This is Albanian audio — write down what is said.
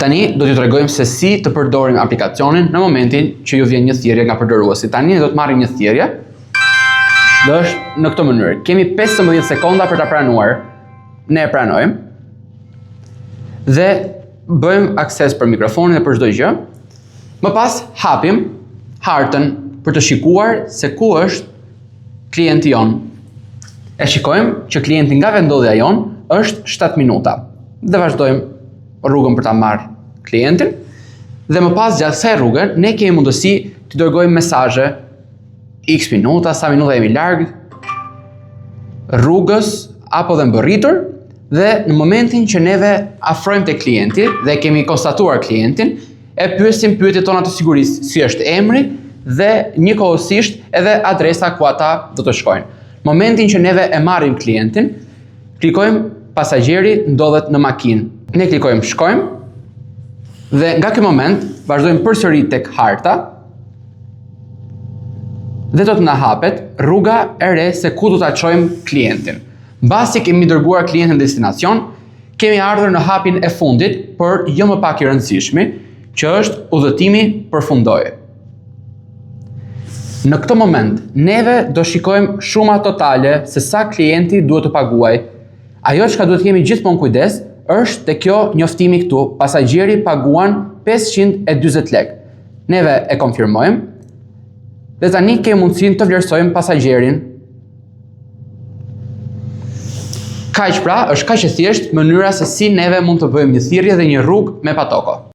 Tani do t'ju tregojmë se si të përdorim aplikacionin në momentin që ju vjen një thirrje nga përdoruesi. Tani do të marrim një thirrje dhe është në këtë mënyrë. Kemi 15 sekonda për ta pranuar. Ne e pranojmë dhe bëjmë akses për mikrofonin dhe për çdo gjë. Më pas hapim hartën për të shikuar se ku është klienti jon. E shikojmë që klienti nga vendodhja jon është 7 minuta. Dhe vazhdojmë rrugën për ta marrë klientin dhe më pas gjatë kësaj rruge ne kemi mundësi të dërgojmë mesazhe x minuta, sa minuta jemi larg rrugës apo dhe mbërritur, dhe në momentin që neve afrojmë te klienti dhe kemi konstatuar klientin, e pyesim pyetjet tona të sigurisë, si është emri dhe njëkohësisht edhe adresa ku ata do të shkojnë. Momentin që neve e marrim klientin, klikojmë pasagjeri ndodhet në makinë. Ne klikojmë shkojmë dhe nga ky moment vazhdojmë përsëri tek harta dhe do të na hapet rruga e re se ku do ta çojmë klientin. Mbasi kemi dërguar klientin në destinacion, kemi ardhur në hapin e fundit, por jo më pak i rëndësishmi, që është udhëtimi përfundoi. Në këtë moment, neve do shikojmë shuma totale se sa klienti duhet të paguajë. Ajo çka duhet kemi gjithmonë kujdes është te kjo njoftimi këtu, pasagjeri paguan 540 lekë. Neve e konfirmojmë dhe tani kemi mundësinë të vlerësojmë pasagerin. Kaq pra, është kaq e thjeshtë mënyra se si neve mund të bëjmë një thirrje dhe një rrugë me patoko.